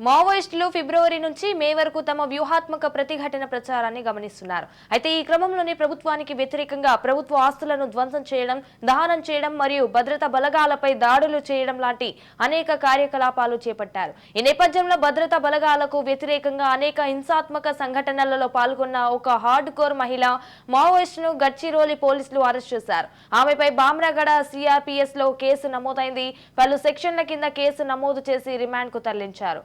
మావోయిస్టులు ఫిబ్రవరి నుంచి మే వరకు తమ వ్యూహాత్మక ప్రతిఘటన ప్రచారాన్ని గమనిస్తున్నారు. అయితే ఈ క్రమంలోనే ప్రభుత్వానికి వ్యతిరేకంగా ప్రభుత్వ ఆస్తులను ధ్వంసం చేయడం, దహనం చేయడం మరియు భద్రతా బలగాలపై దాడులు చేయడం లాంటి అనేక కార్యకలాపాలు చేపట్టారు. ఈ నేపథ్యంలో భద్రతా బలగాలకు వ్యతిరేకంగా అనేక హింసాత్మక సంఘటనలలో పాల్గొన్న ఒక హార్డ్ కోర్ మహిళ మావోయిస్టును గడ్చిరోలి పోలీసులు అరెస్ట్ చేశారు. ఆమెపై బామ్రాగడ సిఆర్పిఎస్ లో కేసు నమోదైంది. పలు సెక్షన్ల కింద కేసు నమోదు చేసి రిమాండ్ కు తరలించారు.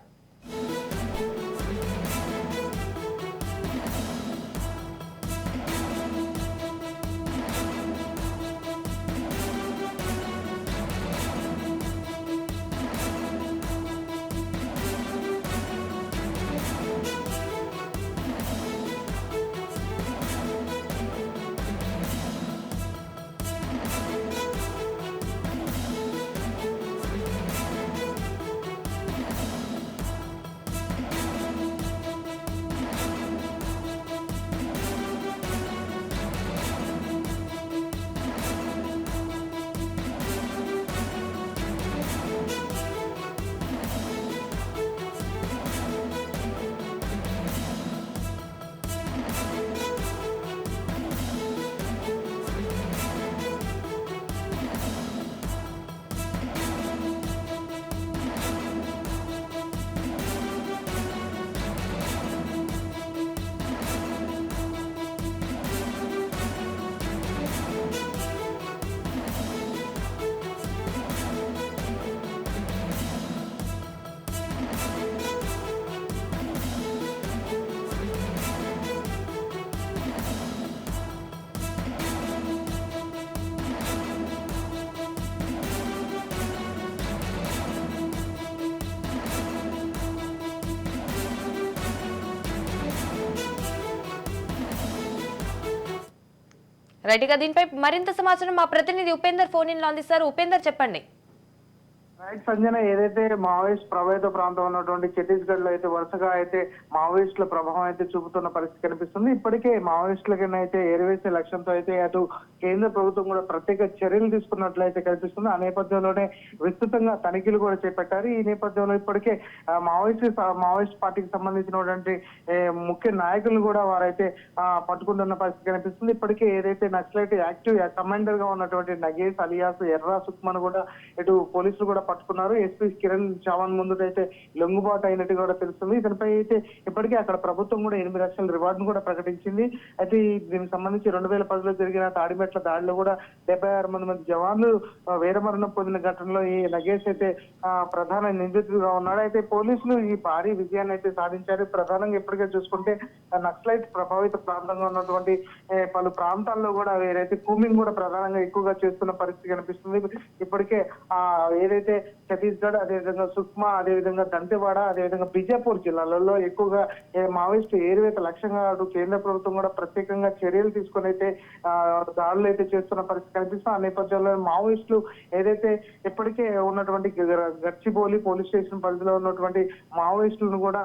రైట్ గా దీనిపై మరింత సమాచారం మా ప్రతినిధి ఉపేందర్ ఫోన్ ఇన్ లో అందిస్తారు. ఉపేందర్ చెప్పండి. రైట్ సంజన, ఏదైతే మావోయిస్ట్ ప్రభావిత ప్రాంతం ఉన్నటువంటి ఛత్తీస్గఢ్ లో అయితే వరుసగా అయితే మావోయిస్టుల ప్రభావం అయితే చూపుతున్న పరిస్థితి కనిపిస్తుంది. ఇప్పటికే మావోయిస్టులకైనా అయితే ఏరివేసే లక్ష్యంతో అయితే అటు కేంద్ర ప్రభుత్వం కూడా ప్రత్యేక చర్యలు తీసుకున్నట్లయితే కనిపిస్తుంది. ఆ నేపథ్యంలోనే విస్తృతంగా తనిఖీలు కూడా చేపట్టారు. ఈ నేపథ్యంలో ఇప్పటికే మావోయిస్ట్ పార్టీకి సంబంధించినటువంటి ముఖ్య నాయకులను కూడా వారైతే పట్టుకుంటున్న పరిస్థితి కనిపిస్తుంది. ఇప్పటికే ఏదైతే నక్సలైట్ యాక్టివ్ కమాండర్ గా ఉన్నటువంటి నగేష్ అలియాస్ ఎర్రా సుక్మన్ కూడా ఇటు పోలీసులు కూడా పట్టుకున్నారు. ఎస్పీ కిరణ్ చవాన్ ముందుకైతే లొంగుబాటు అయినట్టు కూడా తెలుస్తుంది. దీనిపై అయితే ఇప్పటికే అక్కడ ప్రభుత్వం కూడా 8 లక్షల రివార్డును కూడా ప్రకటించింది. అయితే దీనికి సంబంధించి 2010లో జరిగిన తాడిమెట్ల దాడిలో కూడా 76 మంది జవాన్లు వీరమరణం పొందిన ఘటనలో ఈ నగేష్ అయితే ప్రధాన నిందితుడిగా ఉన్నాడు. అయితే పోలీసులు ఈ భారీ విజయాన్ని అయితే సాధించారు. ప్రధానంగా ఇప్పటికే చూసుకుంటే నక్సలైట్ ప్రభావిత ప్రాంతంగా ఉన్నటువంటి పలు ప్రాంతాల్లో కూడా వీరైతే కూమింగ్ కూడా ప్రధానంగా ఎక్కువగా చేస్తున్న పరిస్థితి కనిపిస్తుంది. ఇప్పటికే ఏదైతే ఛత్తీస్గఢ్, అదేవిధంగా సుక్మా, అదేవిధంగా దంతెవాడ, అదేవిధంగా బిజాపూర్ జిల్లాలలో ఎక్కువగా మావోయిస్టు ఏరివేత లక్ష్యంగా కేంద్ర ప్రభుత్వం కూడా ప్రత్యేకంగా చర్యలు తీసుకుని అయితే దాడులు అయితే చేస్తున్న పరిస్థితి కనిపిస్తుంది. ఆ నేపథ్యంలో మావోయిస్టులు ఏదైతే ఇప్పటికే ఉన్నటువంటి గచ్చిబౌలి పోలీస్ స్టేషన్ పరిధిలో ఉన్నటువంటి మావోయిస్టులను కూడా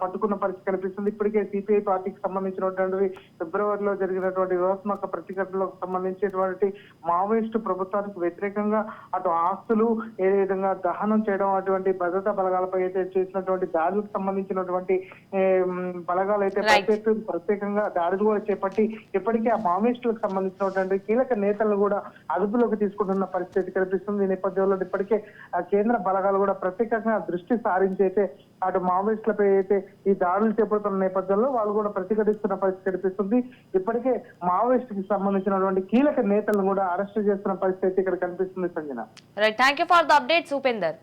పట్టుకున్న పరిస్థితి కనిపిస్తుంది. ఇప్పటికే సిపిఐ పార్టీకి సంబంధించినటువంటి ఫిబ్రవరిలో జరిగినటువంటి వ్యూహాత్మక ప్రతిఘటనలకు సంబంధించినటువంటి మావోయిస్టు ప్రభుత్వానికి వ్యతిరేకంగా అటు ఆస్తులు ఏ విధంగా దహనం చేయడం, అటువంటి భద్రతా బలగాలపై అయితే చేసినటువంటి దాడులకు సంబంధించినటువంటి బలగాలు అయితే ప్రత్యేకంగా దాడులు కూడా చేపట్టి ఇప్పటికే ఆ మావోయిస్టులకు సంబంధించినటువంటి కీలక నేతలను కూడా అదుపులోకి తీసుకుంటున్న పరిస్థితి కనిపిస్తుంది. ఈ నేపథ్యంలో ఇప్పటికే కేంద్ర బలగాలు కూడా ప్రత్యేకంగా దృష్టి సారించి అయితే అటు మావోయిస్టులపై అయితే ఈ దాడులు చేపడుతున్న నేపథ్యంలో వాళ్ళు కూడా ప్రతిఘటిస్తున్న పరిస్థితి కనిపిస్తుంది. ఇప్పటికే మావోయిస్టుకి సంబంధించినటువంటి కీలక నేతలను కూడా అరెస్ట్ చేస్తున్న పరిస్థితి ఇక్కడ కనిపిస్తుంది. Sanjana, right, thank you for the updates Upender.